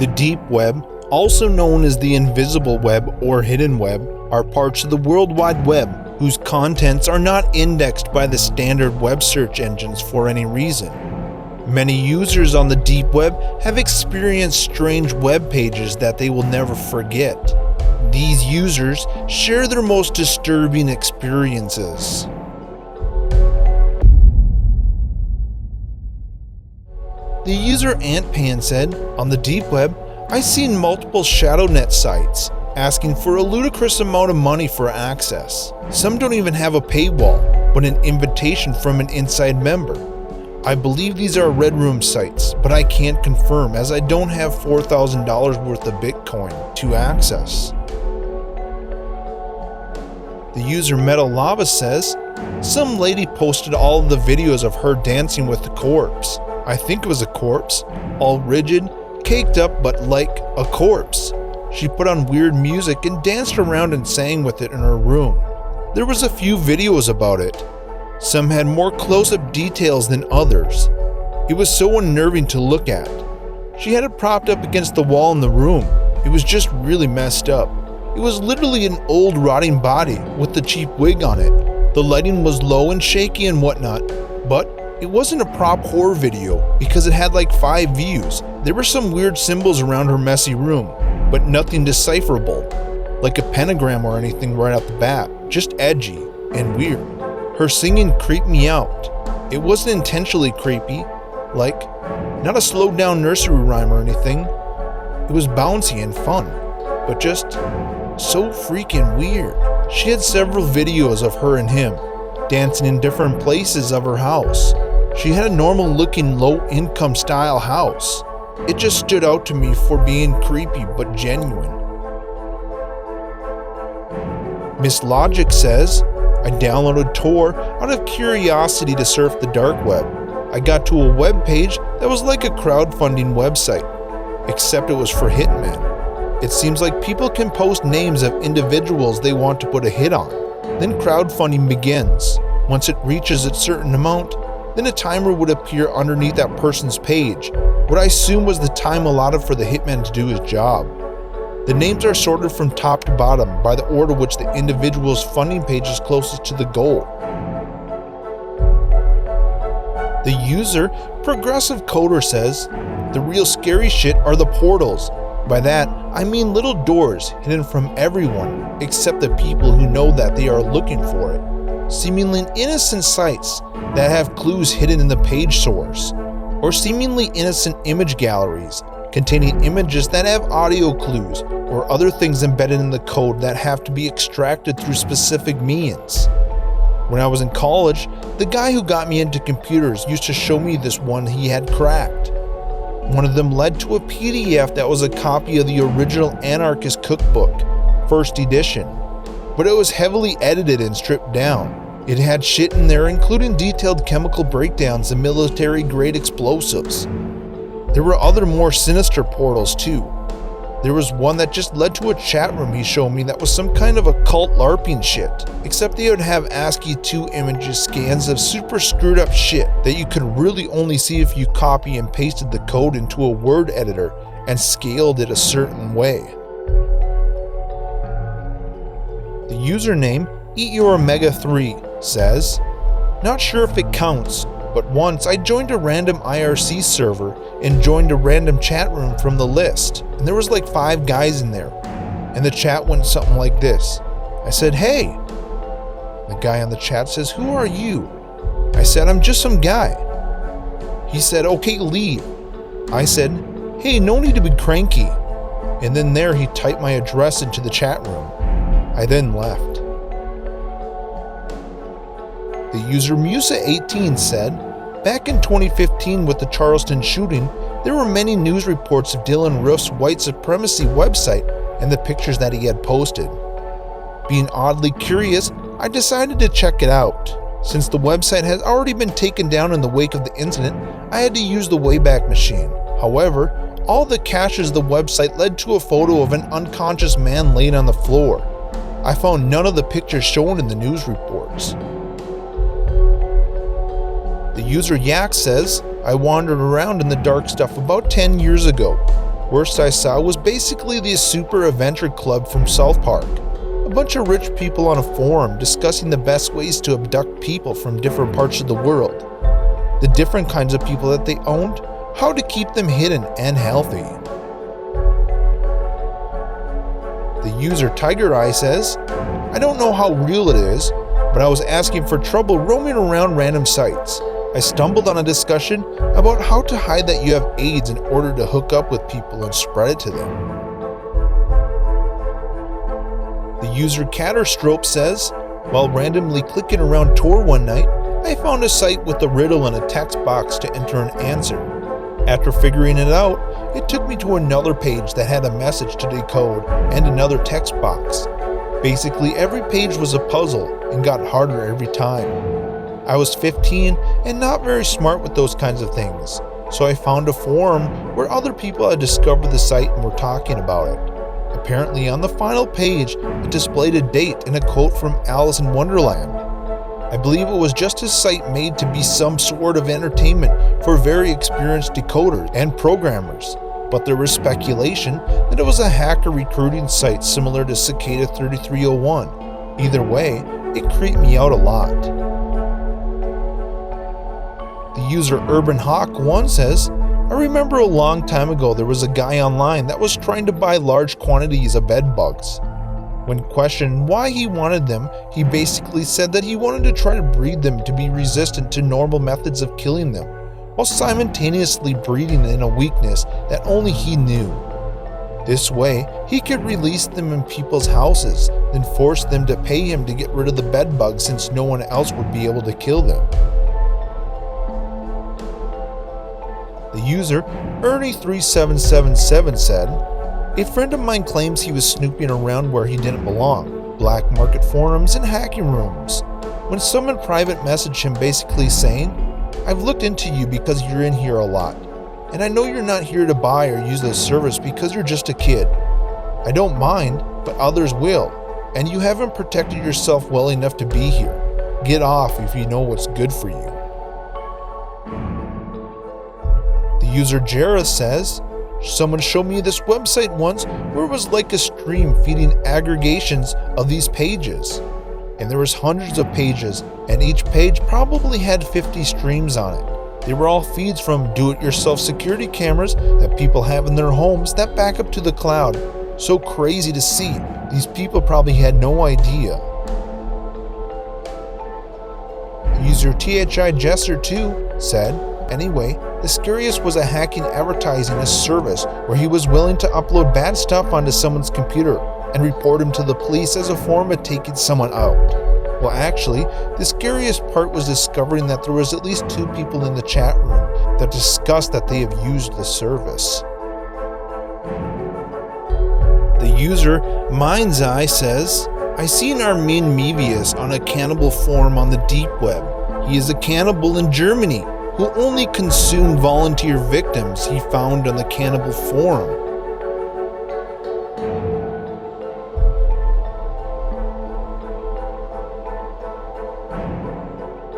The deep web, also known as the invisible web or hidden web, are parts of the World Wide Web whose contents are not indexed by the standard web search engines for any reason. Many users on the deep web have experienced strange web pages that they will never forget. These users share their most disturbing experiences. The user AntPan said, "On the deep web, I've seen multiple ShadowNet sites asking for a ludicrous amount of money for access. Some don't even have a paywall, but an invitation from an inside member. I believe these are Red Room sites, but I can't confirm as I don't have $4,000 worth of Bitcoin to access." The user MetalLava says, "Some lady posted all of the videos of her dancing with the corpse. I think it was a corpse, all rigid, caked up but like a corpse. She put on weird music and danced around and sang with it in her room. There was a few videos about it. Some had more close-up details than others. It was so unnerving to look at. She had it propped up against the wall in the room. It was just really messed up. It was literally an old rotting body with the cheap wig on it. The lighting was low and shaky and whatnot, but it wasn't a prop horror video because it had like 5 views. There were some weird symbols around her messy room, but nothing decipherable, like a pentagram or anything right out the bat, just edgy and weird. Her singing creeped me out. It wasn't intentionally creepy, like not a slowed down nursery rhyme or anything. It was bouncy and fun, but just so freaking weird. She had several videos of her and him dancing in different places of her house. She had a normal looking low income style house. It just stood out to me for being creepy but genuine." MissingLogic says, "I downloaded Tor out of curiosity to surf the dark web. I got to a web page that was like a crowdfunding website, except it was for hitmen. It seems like people can post names of individuals they want to put a hit on. Then crowdfunding begins. Once it reaches a certain amount, then a timer would appear underneath that person's page, what I assume was the time allotted for the hitman to do his job. The names are sorted from top to bottom by the order which the individual's funding page is closest to the goal." The user ProgressiveCoder says, "The real scary shit are the portals. By that, I mean little doors hidden from everyone except the people who know that they are looking for it. Seemingly innocent sites that have clues hidden in the page source, or seemingly innocent image galleries containing images that have audio clues or other things embedded in the code that have to be extracted through specific means. When I was in college, the guy who got me into computers used to show me this one he had cracked. One of them led to a PDF that was a copy of the original Anarchist Cookbook, first edition, but it was heavily edited and stripped down. It had shit in there including detailed chemical breakdowns and military-grade explosives. There were other more sinister portals too. There was one that just led to a chat room he showed me that was some kind of occult LARPing shit, except they would have ASCII 2 images scans of super screwed up shit that you could really only see if you copy and pasted the code into a word editor and scaled it a certain way." The username EatYourOmega3 says, "Not sure if it counts, but once I joined a random IRC server and joined a random chat room from the list, and there was like 5 guys in there, and the chat went something like this. I said, 'Hey.' The guy on the chat says, 'Who are you?' I said, 'I'm just some guy.' He said, 'Okay, leave.' I said, 'Hey, no need to be cranky.' And then there he typed my address into the chat room. I then left." The user Musa18 said, "Back in 2015 with the Charleston shooting, there were many news reports of Dylan Roof's white supremacy website and the pictures that he had posted. Being oddly curious, I decided to check it out. Since the website has already been taken down in the wake of the incident, I had to use the Wayback Machine. However, all the caches of the website led to a photo of an unconscious man laying on the floor. I found none of the pictures shown in the news reports." The user Yakc says, "I wandered around in the dark stuff about 10 years ago. Worst I saw was basically the Super Adventure Club from South Park. A bunch of rich people on a forum discussing the best ways to abduct people from different parts of the world, the different kinds of people that they owned, how to keep them hidden and healthy. The user Tiger Eye says, I don't know how real it is, but I was asking for trouble roaming around random sites. I stumbled on a discussion about how to hide that you have AIDS in order to hook up with people and spread it to them. The user Catterstrope says, while randomly clicking around Tor one night, I found a site with a riddle and a text box to enter an answer. After figuring it out, it took me to another page that had a message to decode and another text box. Basically, every page was a puzzle and got harder every time. I was 15 and not very smart with those kinds of things, so I found a forum where other people had discovered the site and were talking about it. Apparently, on the final page, it displayed a date and a quote from Alice in Wonderland. I believe it was just a site made to be some sort of entertainment for very experienced decoders and programmers, but there was speculation that it was a hacker recruiting site similar to Cicada 3301. Either way, it creeped me out a lot. The user Urban Hawk 1 says, I remember a long time ago there was a guy online that was trying to buy large quantities of bed bugs. When questioned why he wanted them, he basically said that he wanted to try to breed them to be resistant to normal methods of killing them, while simultaneously breeding in a weakness that only he knew. This way, he could release them in people's houses, then force them to pay him to get rid of the bed bugs since no one else would be able to kill them. The user Ernie3777 said, a friend of mine claims he was snooping around where he didn't belong, black market forums and hacking rooms, when someone private messaged him basically saying, I've looked into you because you're in here a lot, and I know you're not here to buy or use this service because you're just a kid. I don't mind, but others will, and you haven't protected yourself well enough to be here. Get off if you know what's good for you. The user Jaereth says, someone showed me this website once where it was like a stream feeding aggregations of these pages. And there was hundreds of pages, and each page probably had 50 streams on it. They were all feeds from do-it-yourself security cameras that people have in their homes that back up to the cloud. So crazy to see. These people probably had no idea. User THI Jester 2 said, anyway, the scariest was a hacking advertising a service where he was willing to upload bad stuff onto someone's computer and report him to the police as a form of taking someone out. Well, actually, the scariest part was discovering that there was at least 2 people in the chat room that discussed that they have used the service. The user Mind's Eye says, I see an Armin Mevius on a cannibal forum on the deep web. He is a cannibal in Germany who only consumed volunteer victims he found on the cannibal forum.